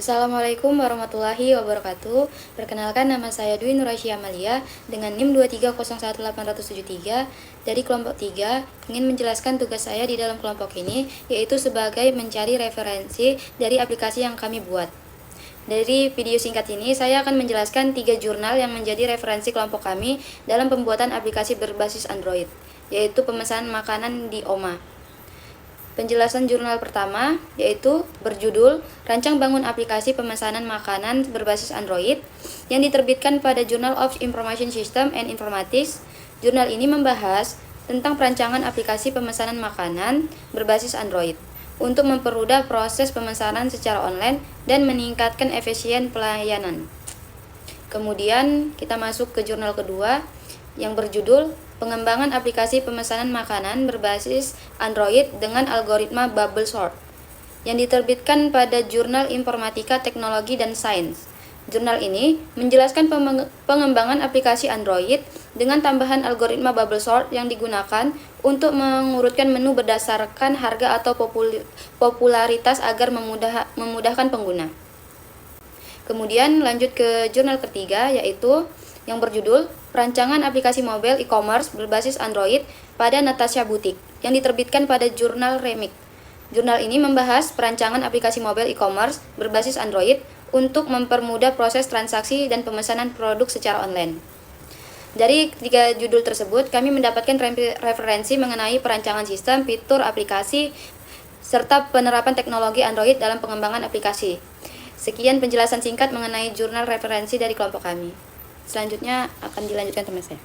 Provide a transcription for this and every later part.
Assalamualaikum warahmatullahi wabarakatuh. Perkenalkan, nama saya Dwi Nurasya Amalia dengan NIM 2301873 dari kelompok 3. Ingin menjelaskan tugas saya di dalam kelompok ini, yaitu sebagai mencari referensi dari aplikasi yang kami buat. Dari video singkat ini, saya akan menjelaskan 3 jurnal yang menjadi referensi kelompok kami dalam pembuatan aplikasi berbasis Android, yaitu pemesanan makanan di OMA. Penjelasan jurnal pertama yaitu berjudul Rancang Bangun Aplikasi Pemesanan Makanan Berbasis Android yang diterbitkan pada Journal of Information System and Informatics. Jurnal ini membahas tentang perancangan aplikasi pemesanan makanan berbasis Android untuk mempermudah proses pemesanan secara online dan meningkatkan efisien pelayanan. Kemudian kita masuk ke jurnal kedua yang berjudul Pengembangan Aplikasi Pemesanan Makanan Berbasis Android dengan Algoritma Bubble Sort yang diterbitkan pada Jurnal Informatika Teknologi dan Sains. Jurnal ini menjelaskan pengembangan aplikasi Android dengan tambahan algoritma Bubble Sort yang digunakan untuk mengurutkan menu berdasarkan harga atau popularitas agar memudahkan pengguna. Kemudian lanjut ke jurnal ketiga yaitu yang berjudul Perancangan Aplikasi Mobile E-commerce Berbasis Android pada Natasha Boutique yang diterbitkan pada Jurnal Remix. Jurnal ini membahas perancangan aplikasi mobile e-commerce berbasis Android untuk mempermudah proses transaksi dan pemesanan produk secara online. Dari 3 judul tersebut, kami mendapatkan referensi mengenai perancangan sistem, fitur aplikasi, serta penerapan teknologi Android dalam pengembangan aplikasi. Sekian penjelasan singkat mengenai jurnal referensi dari kelompok kami. Selanjutnya akan dilanjutkan teman saya.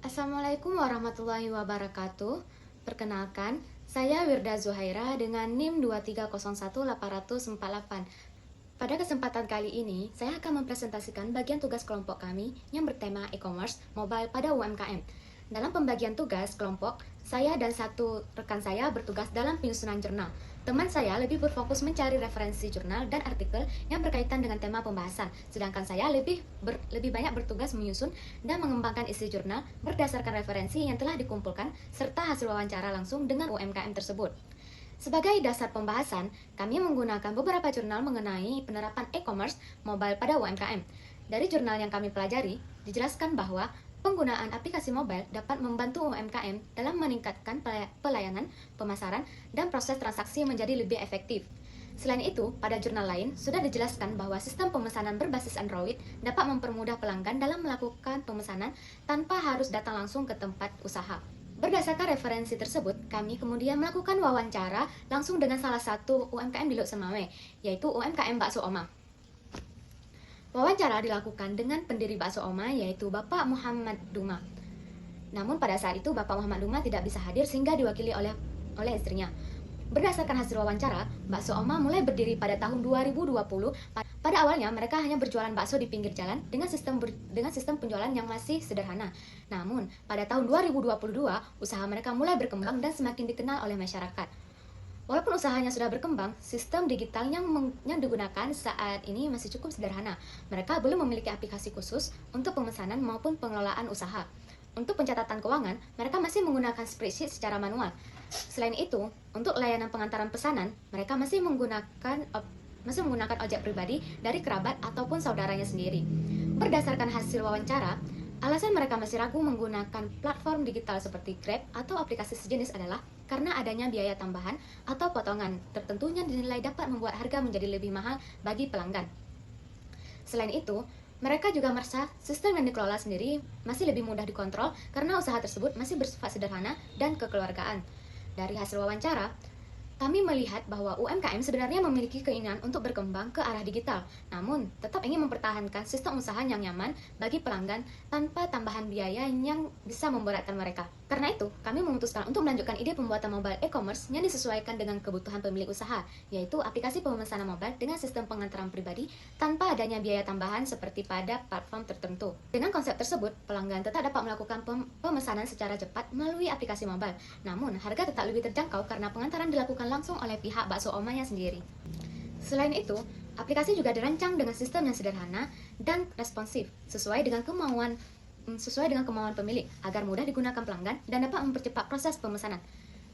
Assalamualaikum warahmatullahi wabarakatuh. Perkenalkan, saya Wirda Zuhaira dengan NIM 2301848. Pada kesempatan kali ini, saya akan mempresentasikan bagian tugas kelompok kami yang bertema e-commerce mobile pada UMKM. Dalam pembagian tugas kelompok, saya dan satu rekan saya bertugas dalam penyusunan jurnal. Teman saya lebih berfokus mencari referensi jurnal dan artikel yang berkaitan dengan tema pembahasan, sedangkan saya lebih banyak bertugas menyusun dan mengembangkan isi jurnal berdasarkan referensi yang telah dikumpulkan serta hasil wawancara langsung dengan UMKM tersebut. Sebagai dasar pembahasan, kami menggunakan beberapa jurnal mengenai penerapan e-commerce mobile pada UMKM. Dari jurnal yang kami pelajari, dijelaskan bahwa penggunaan aplikasi mobile dapat membantu UMKM dalam meningkatkan pelayanan, pemasaran, dan proses transaksi menjadi lebih efektif. Selain itu, pada jurnal lain sudah dijelaskan bahwa sistem pemesanan berbasis Android dapat mempermudah pelanggan dalam melakukan pemesanan tanpa harus datang langsung ke tempat usaha. Berdasarkan referensi tersebut, kami kemudian melakukan wawancara langsung dengan salah satu UMKM di Lok Semawe, yaitu UMKM Bakso Oma. Wawancara dilakukan dengan pendiri Bakso Oma yaitu Bapak Muhammad Duma. Namun pada saat itu Bapak Muhammad Duma tidak bisa hadir sehingga diwakili oleh istrinya. Berdasarkan hasil wawancara, Bakso Oma mulai berdiri pada tahun 2020. Pada awalnya mereka hanya berjualan bakso di pinggir jalan dengan sistem penjualan yang masih sederhana. Namun pada tahun 2022 usaha mereka mulai berkembang dan semakin dikenal oleh masyarakat. Walaupun usahanya sudah berkembang, sistem digital yang digunakan saat ini masih cukup sederhana. Mereka belum memiliki aplikasi khusus untuk pemesanan maupun pengelolaan usaha. Untuk pencatatan keuangan, mereka masih menggunakan spreadsheet secara manual. Selain itu, untuk layanan pengantaran pesanan, mereka masih menggunakan ojek pribadi dari kerabat ataupun saudaranya sendiri. Berdasarkan hasil wawancara, alasan mereka masih ragu menggunakan platform digital seperti Grab atau aplikasi sejenis adalah karena adanya biaya tambahan atau potongan tertentu yang dinilai dapat membuat harga menjadi lebih mahal bagi pelanggan. Selain itu, mereka juga merasa sistem yang dikelola sendiri masih lebih mudah dikontrol karena usaha tersebut masih bersifat sederhana dan kekeluargaan. Dari hasil wawancara, kami melihat bahwa UMKM sebenarnya memiliki keinginan untuk berkembang ke arah digital, namun tetap ingin mempertahankan sistem usaha yang nyaman bagi pelanggan tanpa tambahan biaya yang bisa memberatkan mereka. Karena itu, kami memutuskan untuk melanjutkan ide pembuatan mobile e-commerce yang disesuaikan dengan kebutuhan pemilik usaha, yaitu aplikasi pemesanan mobile dengan sistem pengantaran pribadi tanpa adanya biaya tambahan seperti pada platform tertentu. Dengan konsep tersebut, pelanggan tetap dapat melakukan pemesanan secara cepat melalui aplikasi mobile, namun harga tetap lebih terjangkau karena pengantaran dilakukan langsung oleh pihak Bakso Omanya sendiri. Selain itu, aplikasi juga dirancang dengan sistem yang sederhana dan responsif, sesuai dengan kemauan pemilik agar mudah digunakan pelanggan dan dapat mempercepat proses pemesanan.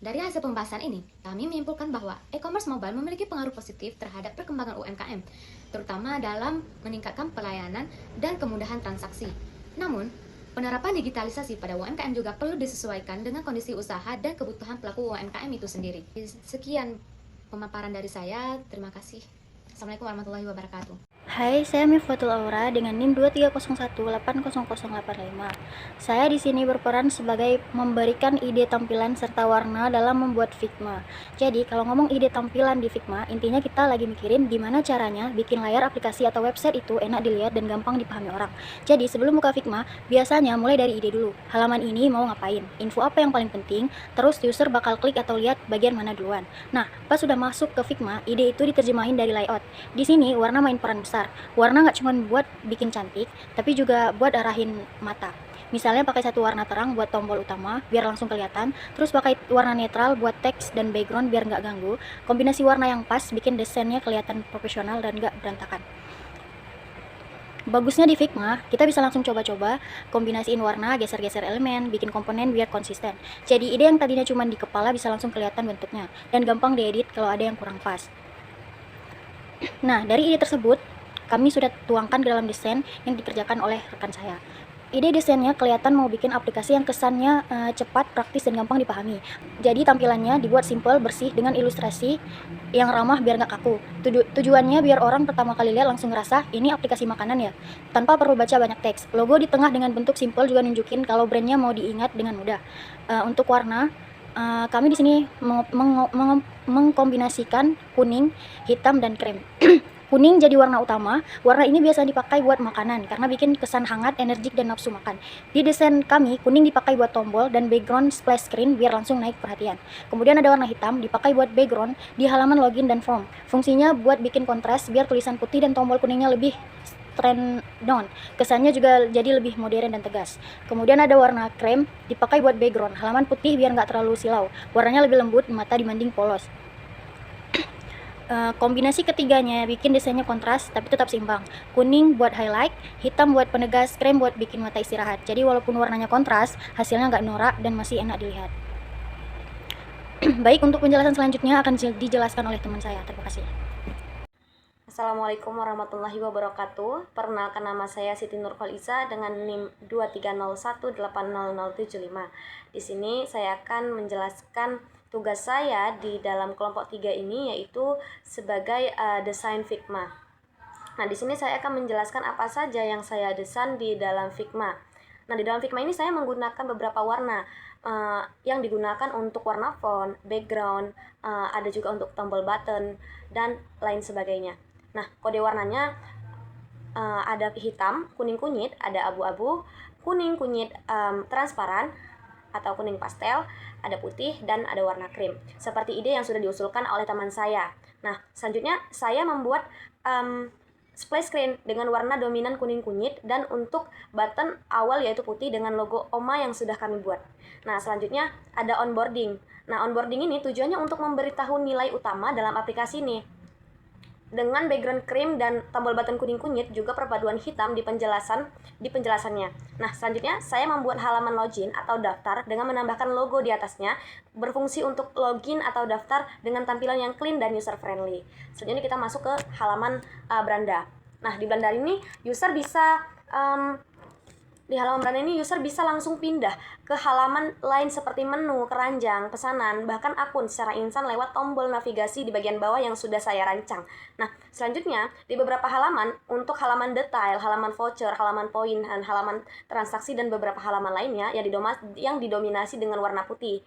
Dari hasil pembahasan ini, kami menyimpulkan bahwa e-commerce mobile memiliki pengaruh positif terhadap perkembangan UMKM, terutama dalam meningkatkan pelayanan dan kemudahan transaksi. Namun, penerapan digitalisasi pada UMKM juga perlu disesuaikan dengan kondisi usaha dan kebutuhan pelaku UMKM itu sendiri. Sekian pemaparan dari saya, terima kasih. Assalamualaikum warahmatullahi wabarakatuh. Hai, saya Mifatul Aura dengan NIM 230180085. Saya di sini berperan sebagai memberikan ide tampilan serta warna dalam membuat Figma. Jadi, kalau ngomong ide tampilan di Figma, intinya kita lagi mikirin gimana caranya bikin layar aplikasi atau website itu enak dilihat dan gampang dipahami orang. Jadi, sebelum buka Figma, biasanya mulai dari ide dulu. Halaman ini mau ngapain? Info apa yang paling penting? Terus user bakal klik atau lihat bagian mana duluan. Nah, pas sudah masuk ke Figma, ide itu diterjemahin dari layout. Di sini warna main peran besar. Warna nggak cuma buat bikin cantik, tapi juga buat arahin mata. Misalnya pakai satu warna terang buat tombol utama, biar langsung kelihatan. Terus pakai warna netral buat teks dan background biar nggak ganggu. Kombinasi warna yang pas bikin desainnya kelihatan profesional dan nggak berantakan. Bagusnya di Figma, kita bisa langsung coba-coba kombinasiin warna, geser-geser elemen, bikin komponen biar konsisten. Jadi ide yang tadinya cuma di kepala bisa langsung kelihatan bentuknya, dan gampang diedit kalau ada yang kurang pas. Nah, dari ide tersebut, kami sudah tuangkan ke dalam desain yang dikerjakan oleh rekan saya. Ide desainnya kelihatan mau bikin aplikasi yang kesannya cepat, praktis, dan gampang dipahami. Jadi tampilannya dibuat simple, bersih, dengan ilustrasi yang ramah biar nggak kaku. Tujuannya biar orang pertama kali lihat langsung ngerasa ini aplikasi makanan ya, tanpa perlu baca banyak teks. Logo di tengah dengan bentuk simple juga nunjukin kalau brandnya mau diingat dengan mudah. Untuk warna, kami di sini mengkombinasikan kuning, hitam, dan krem. Kuning jadi warna utama. Warna ini biasa dipakai buat makanan karena bikin kesan hangat, energik, dan nafsu makan. Di desain kami, kuning dipakai buat tombol dan background splash screen biar langsung naik perhatian. Kemudian ada warna hitam dipakai buat background di halaman login dan form. Fungsinya buat bikin kontras biar tulisan putih dan tombol kuningnya lebih trend down. Kesannya juga jadi lebih modern dan tegas. Kemudian ada warna krem dipakai buat background. Halaman putih biar nggak terlalu silau. Warnanya lebih lembut di mata dibanding polos. Kombinasi ketiganya bikin desainnya kontras tapi tetap seimbang. Kuning buat highlight, hitam buat penegas, krem buat bikin mata istirahat. Jadi walaupun warnanya kontras, hasilnya nggak norak dan masih enak dilihat. Baik, untuk penjelasan selanjutnya akan dijelaskan oleh teman saya. Terima kasih. Assalamualaikum warahmatullahi wabarakatuh. Perkenalkan, nama saya Siti Nurkhaliza dengan NIM 230180075. Di sini saya akan menjelaskan tugas saya di dalam kelompok 3 ini, yaitu sebagai desain Figma. Nah, di sini saya akan menjelaskan apa saja yang saya desain di dalam Figma. Nah, di dalam Figma ini saya menggunakan beberapa warna yang digunakan untuk warna font, background, ada juga untuk tombol button, dan lain sebagainya. Nah, kode warnanya ada hitam, kuning kunyit, ada abu-abu, kuning kunyit transparan atau kuning pastel, ada putih, dan ada warna krim. Seperti ide yang sudah diusulkan oleh teman saya. Nah, selanjutnya saya membuat splash screen dengan warna dominan kuning kunyit, dan untuk button awal yaitu putih dengan logo Oma yang sudah kami buat. Nah, selanjutnya ada onboarding. Nah, onboarding ini tujuannya untuk memberitahu nilai utama dalam aplikasi ini. Dengan background krim dan tombol button kuning kunyit, juga perpaduan hitam di penjelasannya. Nah, selanjutnya saya membuat halaman login atau daftar dengan menambahkan logo di atasnya, berfungsi untuk login atau daftar dengan tampilan yang clean dan user friendly. Selanjutnya kita masuk ke halaman beranda. Nah, di beranda ini user bisa Di halaman beranda ini user bisa langsung pindah ke halaman lain seperti menu, keranjang, pesanan, bahkan akun secara instan lewat tombol navigasi di bagian bawah yang sudah saya rancang. Nah, selanjutnya di beberapa halaman, untuk halaman detail, halaman voucher, halaman poin, dan halaman transaksi, dan beberapa halaman lainnya yang didominasi dengan warna putih.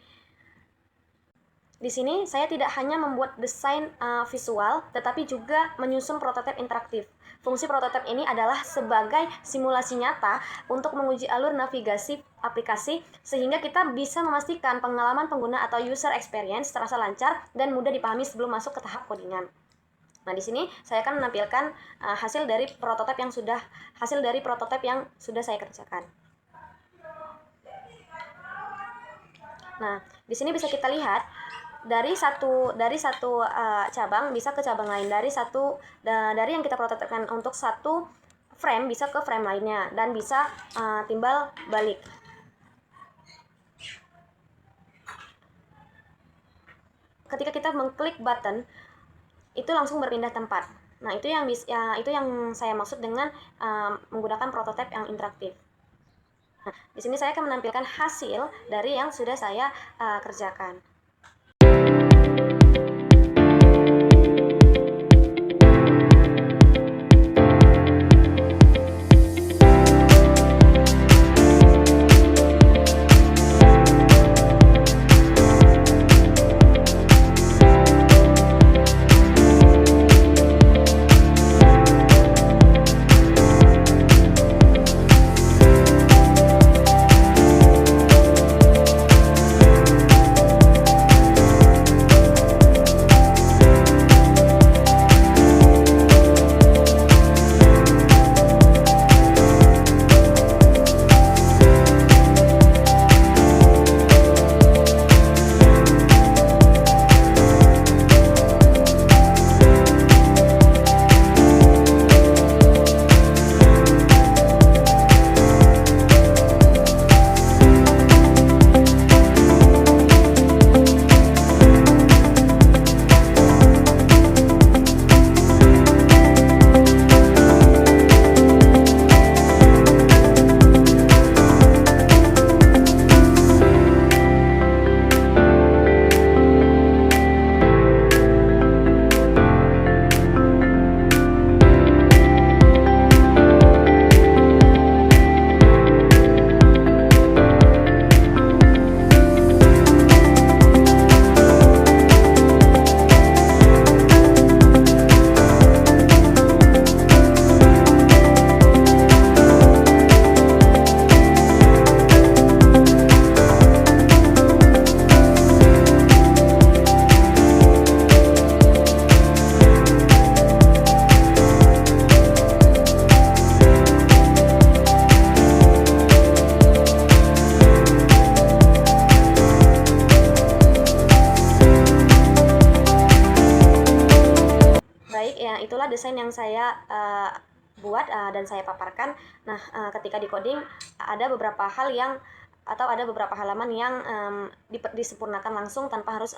Di sini saya tidak hanya membuat desain visual, tetapi juga menyusun prototipe interaktif. Fungsi prototipe ini adalah sebagai simulasi nyata untuk menguji alur navigasi aplikasi, sehingga kita bisa memastikan pengalaman pengguna atau user experience terasa lancar dan mudah dipahami sebelum masuk ke tahap codingan. Nah, di sini saya akan menampilkan hasil dari prototipe yang sudah saya kerjakan. Nah, di sini bisa kita lihat dari satu cabang bisa ke cabang lain, dari yang kita prototipkan untuk satu frame bisa ke frame lainnya, dan bisa timbal balik. ketika kita mengklik button itu langsung berpindah tempat. Nah, itu yang saya maksud dengan menggunakan prototipe yang interaktif. Nah, di sini saya akan menampilkan hasil dari yang sudah saya kerjakan. Baik, ya itulah desain yang saya buat dan saya paparkan. Nah, ketika di coding ada beberapa hal yang atau ada beberapa halaman yang disempurnakan langsung tanpa harus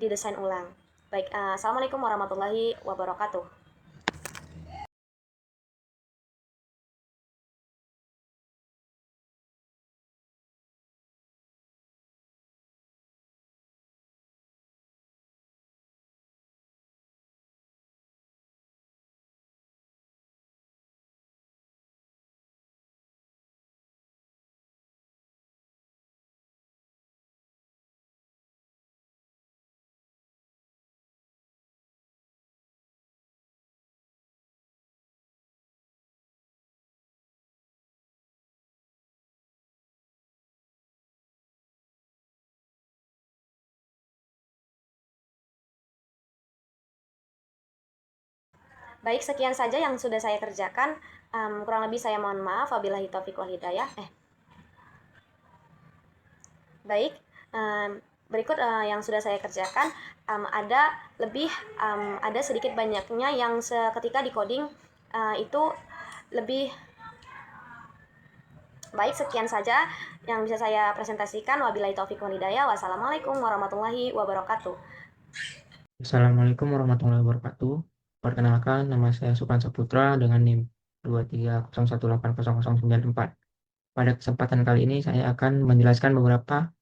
didesain ulang. Baik, assalamualaikum warahmatullahi wabarakatuh. Baik, sekian saja yang sudah saya kerjakan. Kurang lebih saya mohon maaf. Wabillahi taufiq wal hidayah. Baik, berikut yang sudah saya kerjakan. Ada sedikit banyaknya yang ketika di coding itu lebih baik. Sekian saja yang bisa saya presentasikan. Wabillahi taufiq wal hidayah. Wassalamualaikum warahmatullahi wabarakatuh. Assalamualaikum warahmatullahi wabarakatuh. Perkenalkan, nama saya Supan Saputra dengan NIM 230180094. Pada kesempatan kali ini saya akan menjelaskan beberapa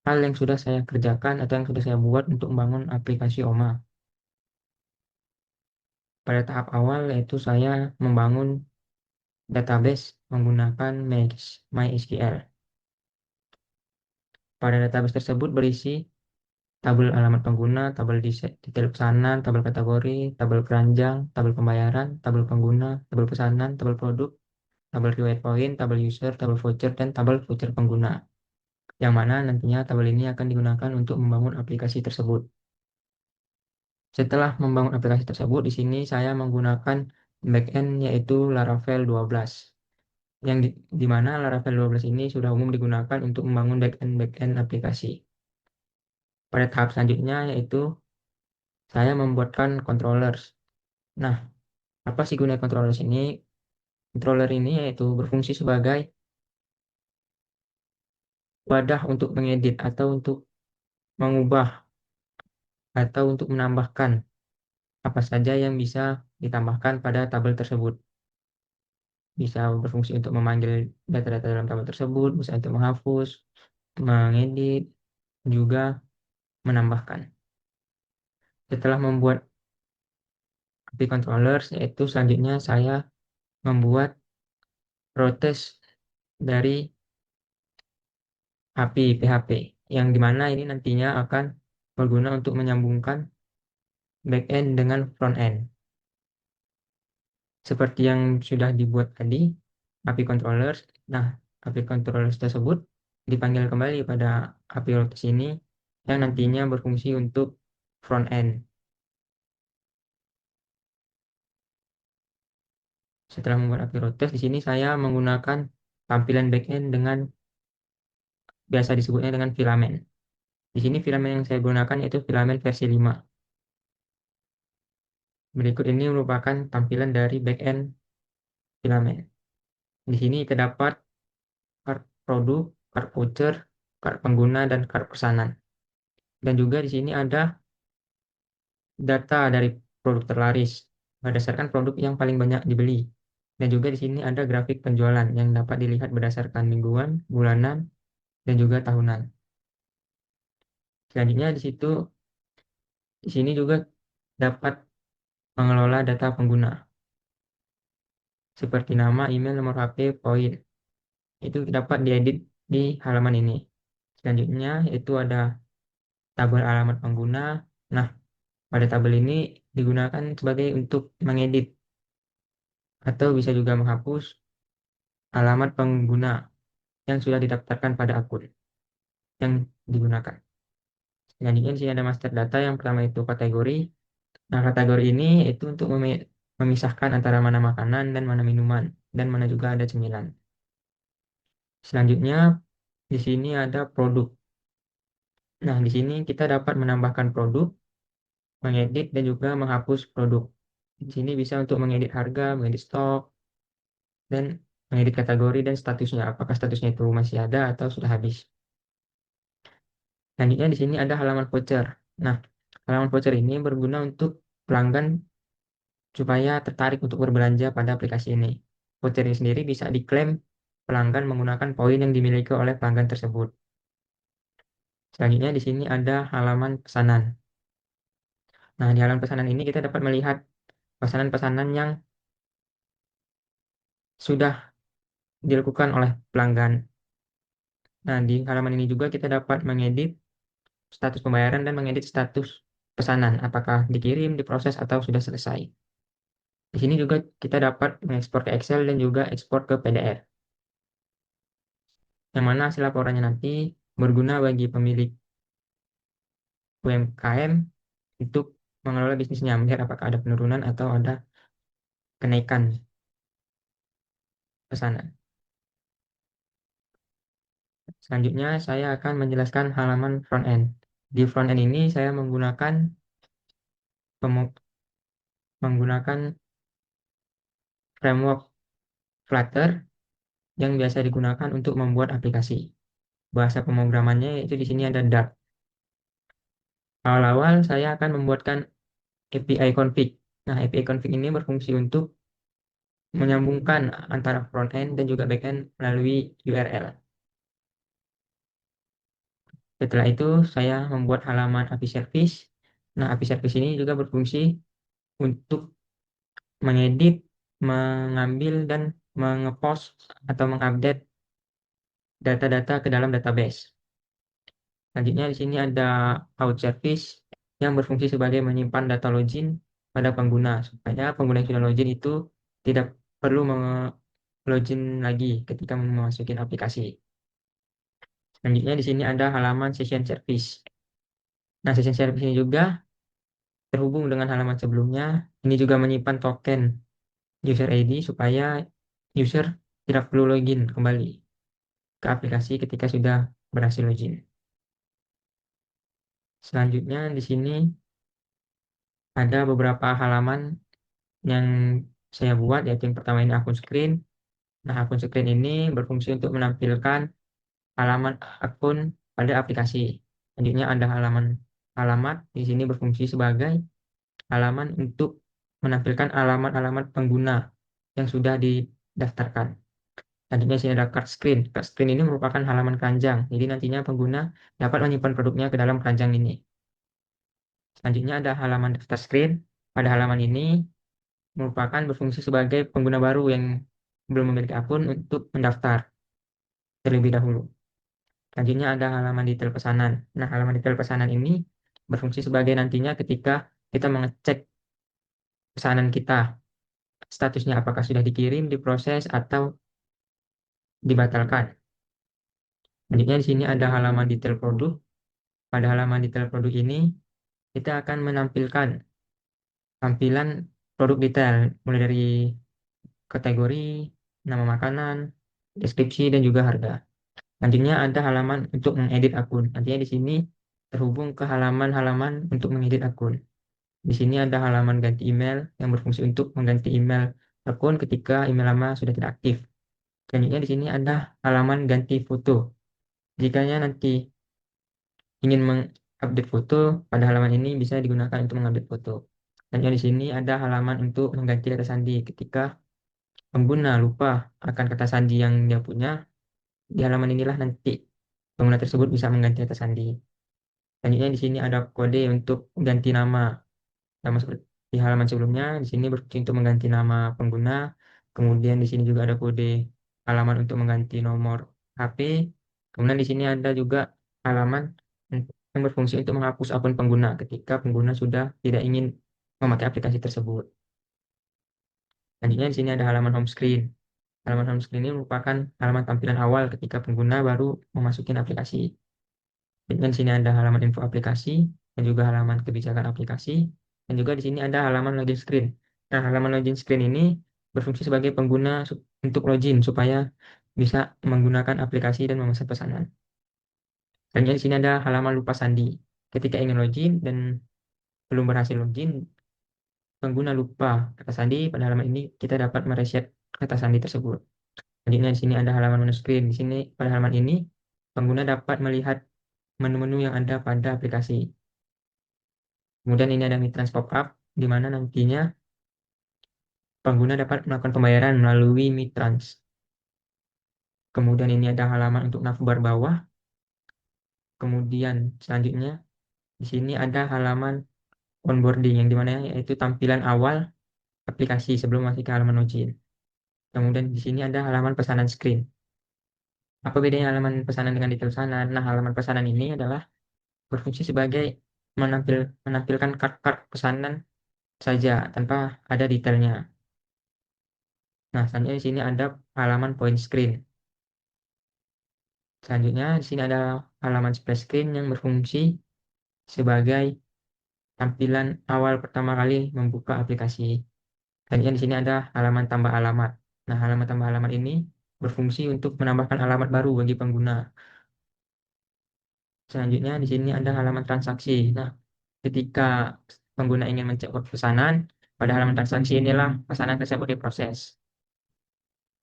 hal yang sudah saya kerjakan atau yang sudah saya buat untuk membangun aplikasi OMA. Pada tahap awal yaitu saya membangun database menggunakan MySQL. Pada database tersebut berisi tabel alamat pengguna, tabel detail pesanan, tabel kategori, tabel keranjang, tabel pembayaran, tabel pengguna, tabel pesanan, tabel produk, tabel riwayat poin, tabel user, tabel voucher, dan tabel voucher pengguna. Yang mana nantinya tabel ini akan digunakan untuk membangun aplikasi tersebut. Setelah membangun aplikasi tersebut, di sini saya menggunakan backend yaitu Laravel 12. Yang di mana Laravel 12 ini sudah umum digunakan untuk membangun backend aplikasi. Pada tahap selanjutnya yaitu saya membuatkan controllers. Nah, apa sih guna controllers ini? Controller ini yaitu berfungsi sebagai wadah untuk mengedit atau untuk mengubah atau untuk menambahkan apa saja yang bisa ditambahkan pada tabel tersebut. Bisa berfungsi untuk memanggil data-data dalam tabel tersebut, bisa untuk menghapus, mengedit, juga menambahkan. Setelah membuat API controllers, yaitu selanjutnya saya membuat proses dari API PHP, yang dimana ini nantinya akan berguna untuk menyambungkan backend dengan frontend. Seperti yang sudah dibuat tadi, API controllers. Nah, API controllers tersebut dipanggil kembali pada API routes ini yang nantinya berfungsi untuk front end. Setelah membuat API routes, di sini saya menggunakan tampilan backend dengan biasa disebutnya dengan filament. Di sini filament yang saya gunakan yaitu filament versi 5. Berikut ini merupakan tampilan dari backend filament. Di sini terdapat card produk, card voucher, card pengguna, dan card pesanan. Dan juga di sini ada data dari produk terlaris berdasarkan produk yang paling banyak dibeli. Dan juga di sini ada grafik penjualan yang dapat dilihat berdasarkan mingguan, bulanan, dan juga tahunan. Selanjutnya di sini juga dapat mengelola data pengguna seperti nama, email, nomor HP, poin. Itu dapat diedit di halaman ini. Selanjutnya itu ada tabel alamat pengguna. Nah, pada tabel ini digunakan sebagai untuk mengedit atau bisa juga menghapus alamat pengguna yang sudah didaftarkan pada akun yang digunakan. Selanjutnya di sini ada master data. Yang pertama itu kategori. Nah, kategori ini itu untuk memisahkan antara mana makanan dan mana minuman, dan mana juga ada cemilan. Selanjutnya di sini ada produk. Nah, di sini kita dapat menambahkan produk, mengedit, dan juga menghapus produk. Di sini bisa untuk mengedit harga, mengedit stok, dan mengedit kategori dan statusnya. Apakah statusnya itu masih ada atau sudah habis. Selanjutnya di sini ada halaman voucher. Nah, halaman voucher ini berguna untuk pelanggan supaya tertarik untuk berbelanja pada aplikasi ini. Voucher ini sendiri bisa diklaim pelanggan menggunakan poin yang dimiliki oleh pelanggan tersebut. Selanjutnya di sini ada halaman pesanan. Nah, di halaman pesanan ini kita dapat melihat pesanan-pesanan yang sudah dilakukan oleh pelanggan. Nah, di halaman ini juga kita dapat mengedit status pembayaran dan mengedit status pesanan, apakah dikirim, diproses, atau sudah selesai. Di sini juga kita dapat mengekspor ke Excel dan juga ekspor ke PDF. Yang mana hasil laporannya nanti berguna bagi pemilik UMKM untuk mengelola bisnisnya, melihat apakah ada penurunan atau ada kenaikan pesanan. Selanjutnya saya akan menjelaskan halaman front end. Di front end ini saya menggunakan framework Flutter yang biasa digunakan untuk membuat aplikasi. Bahasa pemrogramannya yaitu di sini ada Dart. Awal-awal saya akan membuatkan API config. Nah, API config ini berfungsi untuk menyambungkan antara front end dan juga back end melalui URL. Setelah itu saya membuat halaman API service. Nah, API service ini juga berfungsi untuk mengedit, mengambil, dan mengepost atau mengupdate data-data ke dalam database. Selanjutnya di sini ada out service yang berfungsi sebagai menyimpan data login pada pengguna supaya pengguna yang sudah login itu tidak perlu login lagi ketika memasuki aplikasi. Selanjutnya di sini ada halaman session service. Nah, session service ini juga terhubung dengan halaman sebelumnya. Ini juga menyimpan token user ID supaya user tidak perlu login kembali ke aplikasi ketika sudah berhasil login. Selanjutnya di sini ada beberapa halaman yang saya buat, yaitu yang pertama ini akun screen. Nah, akun screen ini berfungsi untuk menampilkan halaman akun pada aplikasi. Selanjutnya ada halaman alamat. Di sini berfungsi sebagai halaman untuk menampilkan alamat-alamat pengguna yang sudah didaftarkan. Selanjutnya sini ada card screen. Card screen ini merupakan halaman keranjang. Jadi nantinya pengguna dapat menyimpan produknya ke dalam keranjang ini. Selanjutnya ada halaman daftar screen. Pada halaman ini merupakan berfungsi sebagai pengguna baru yang belum memiliki akun untuk mendaftar terlebih dahulu. Selanjutnya ada halaman detail pesanan. Nah, halaman detail pesanan ini berfungsi sebagai nantinya ketika kita mengecek pesanan kita, statusnya apakah sudah dikirim, diproses, atau dibatalkan. Selanjutnya di sini ada halaman detail produk. Pada halaman detail produk ini, kita akan menampilkan tampilan produk detail, mulai dari kategori, nama makanan, deskripsi, dan juga harga. Selanjutnya ada halaman untuk mengedit akun. Nantinya di sini terhubung ke halaman-halaman untuk mengedit akun. Di sini ada halaman ganti email yang berfungsi untuk mengganti email akun ketika email lama sudah tidak aktif. Selanjutnya di sini ada halaman ganti foto. Jikanya nanti ingin mengupdate foto, pada halaman ini bisa digunakan untuk mengupdate foto. Selanjutnya di sini ada halaman untuk mengganti kata sandi. Ketika pengguna lupa akan kata sandi yang dia punya, di halaman inilah nanti pengguna tersebut bisa mengganti kata sandi. Selanjutnya di sini ada kode untuk ganti nama. Sama seperti di halaman sebelumnya, di sini berfungsi untuk mengganti nama pengguna. Kemudian di sini juga ada kode halaman untuk mengganti nomor HP. Kemudian di sini ada juga halaman yang berfungsi untuk menghapus akun pengguna ketika pengguna sudah tidak ingin memakai aplikasi tersebut. Selanjutnya di sini ada halaman home screen. Halaman home screen ini merupakan halaman tampilan awal ketika pengguna baru memasuki aplikasi. Dan di sini ada halaman info aplikasi dan juga halaman kebijakan aplikasi. Dan juga di sini ada halaman login screen. Nah, halaman login screen ini berfungsi sebagai pengguna untuk login supaya bisa menggunakan aplikasi dan memesan pesanan. Dan di sini ada halaman lupa sandi. Ketika ingin login dan belum berhasil login, pengguna lupa kata sandi, pada halaman ini kita dapat mereset kata sandi tersebut. Selanjutnya di sini ada halaman menu screen. Di sini pada halaman ini pengguna dapat melihat menu-menu yang ada pada aplikasi. Kemudian ini ada Mitrans pop-up, di mana nantinya pengguna dapat melakukan pembayaran melalui Mitrans. Kemudian ini ada halaman untuk navbar bawah. Kemudian selanjutnya di sini ada halaman onboarding yang dimana yaitu tampilan awal aplikasi sebelum masuk ke halaman login. Kemudian di sini ada halaman pesanan screen. Apa bedanya halaman pesanan dengan detail pesanan? Nah, halaman pesanan ini adalah berfungsi sebagai menampilkan kart-kart pesanan saja tanpa ada detailnya. Nah, selanjutnya di sini ada halaman point screen. Selanjutnya di sini ada halaman splash screen yang berfungsi sebagai tampilan awal pertama kali membuka aplikasi. Selanjutnya di sini ada halaman tambah alamat. Nah, halaman tambah alamat ini berfungsi untuk menambahkan alamat baru bagi pengguna. Selanjutnya di sini ada halaman transaksi. Nah, ketika pengguna ingin mencek pesanan, pada halaman transaksi inilah pesanan tersebut diproses.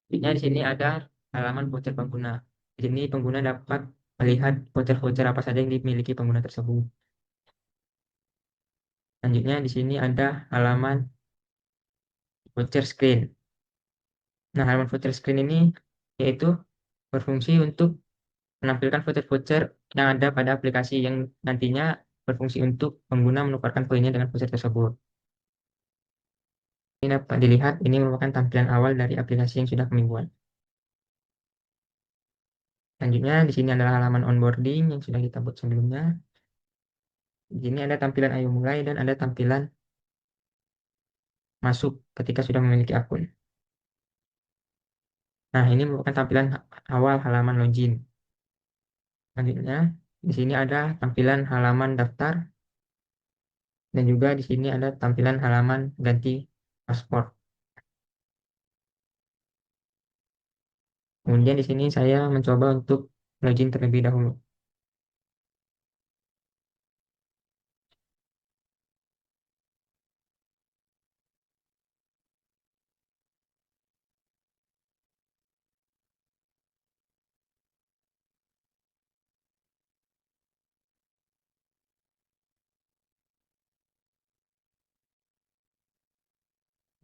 Selanjutnya di sini ada halaman voucher pengguna. Di sini pengguna dapat melihat voucher-voucher apa saja yang dimiliki pengguna tersebut. Selanjutnya di sini ada halaman voucher screen. Nah, halaman voucher screen ini yaitu berfungsi untuk menampilkan voucher-voucher yang ada pada aplikasi yang nantinya berfungsi untuk pengguna menukarkan poinnya dengan voucher tersebut. Ini dapat dilihat, ini merupakan tampilan awal dari aplikasi yang sudah kami buat. Selanjutnya di sini adalah halaman onboarding yang sudah kita buat sebelumnya. Di sini ada tampilan ayo mulai dan ada tampilan masuk ketika sudah memiliki akun. Nah, ini merupakan tampilan awal halaman login. Selanjutnya, di sini ada tampilan halaman daftar dan juga di sini ada tampilan halaman ganti paspor. Kemudian di sini saya mencoba untuk login terlebih dahulu.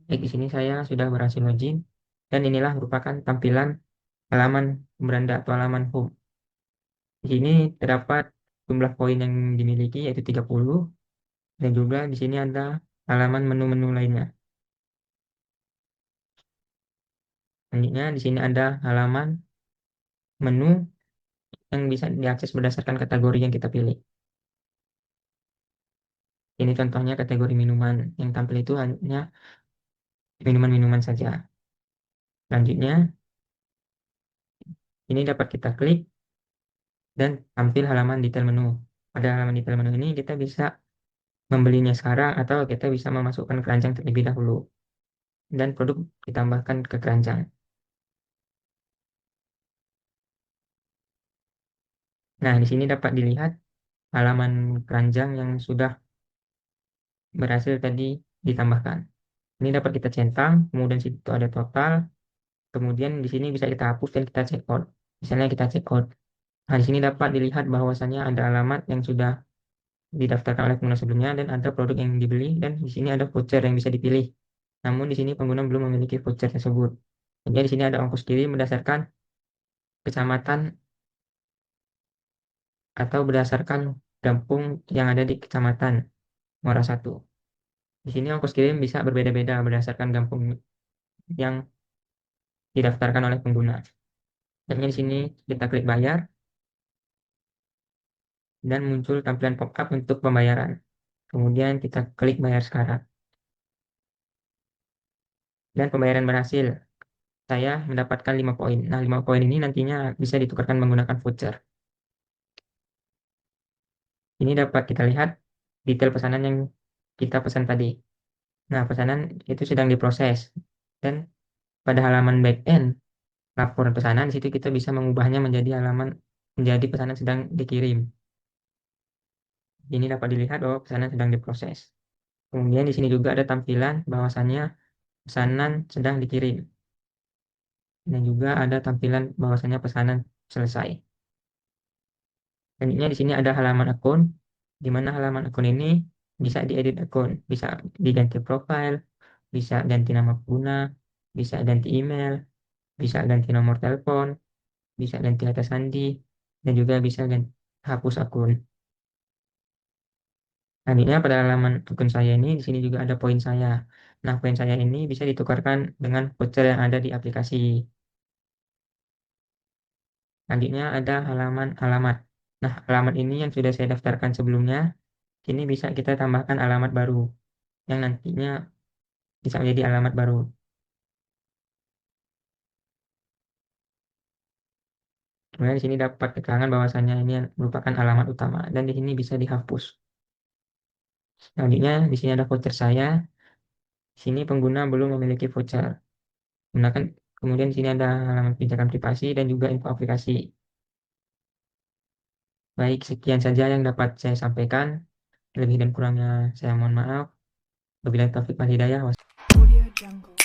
Baik, di sini saya sudah berhasil login dan inilah merupakan tampilan halaman beranda atau halaman home. Di sini terdapat jumlah poin yang dimiliki yaitu 30 dan juga di sini ada halaman menu-menu lainnya. Selanjutnya di sini ada halaman menu yang bisa diakses berdasarkan kategori yang kita pilih. Ini contohnya kategori minuman, yang tampil itu hanya minuman-minuman saja. Selanjutnya, ini dapat kita klik dan tampil halaman detail menu. Pada halaman detail menu ini kita bisa membelinya sekarang atau kita bisa memasukkan keranjang terlebih dahulu. Dan produk ditambahkan ke keranjang. Nah, di sini dapat dilihat halaman keranjang yang sudah berhasil tadi ditambahkan. Ini dapat kita centang, kemudian situ ada total, kemudian di sini bisa kita hapus dan kita check out. Misalnya kita check out. Nah, di sini dapat dilihat bahwasannya ada alamat yang sudah didaftarkan oleh pengguna sebelumnya dan ada produk yang dibeli dan di sini ada voucher yang bisa dipilih. Namun di sini pengguna belum memiliki voucher tersebut. Jadi di sini ada ongkos kirim berdasarkan kecamatan atau berdasarkan kampung yang ada di kecamatan Muara Satu. Di sini ongkos kirim bisa berbeda-beda berdasarkan kampung yang didaftarkan oleh pengguna. Dan di sini kita klik bayar dan muncul tampilan pop-up untuk pembayaran. Kemudian kita klik bayar sekarang. Dan pembayaran berhasil. Saya mendapatkan 5 poin. Nah, 5 poin ini nantinya bisa ditukarkan menggunakan voucher. Ini dapat kita lihat detail pesanan yang kita pesan tadi. Nah, pesanan itu sedang diproses. Dan pada halaman backend laporan pesanan, di situ kita bisa mengubahnya menjadi pesanan sedang dikirim. Ini dapat dilihat bahwa pesanan sedang diproses. Kemudian di sini juga ada tampilan bahwasannya pesanan sedang dikirim. Dan juga ada tampilan bahwasannya pesanan selesai. Selanjutnya di sini ada halaman akun, di mana halaman akun ini bisa diedit akun, bisa diganti profil, bisa ganti nama pengguna, bisa ganti email, bisa ganti nomor telepon, bisa ganti kata sandi, dan juga bisa ganti, hapus akun. Selanjutnya pada halaman akun saya ini, di sini juga ada poin saya. Nah, poin saya ini bisa ditukarkan dengan voucher yang ada di aplikasi. Selanjutnya ada halaman alamat. Nah, alamat ini yang sudah saya daftarkan sebelumnya, ini bisa kita tambahkan alamat baru yang nantinya bisa menjadi alamat baru. Kemudian di sini dapat keterangan bahwasannya ini merupakan alamat utama dan di sini bisa dihapus. Selanjutnya di sini ada voucher saya. Di sini pengguna belum memiliki voucher. Gunakan kemudian di sini ada halaman pijakan privasi dan juga info aplikasi. Baik, sekian saja yang dapat saya sampaikan. Lebih dan kurangnya saya mohon maaf. Wabillahi taufiq wal hidayah. Audio Jungle.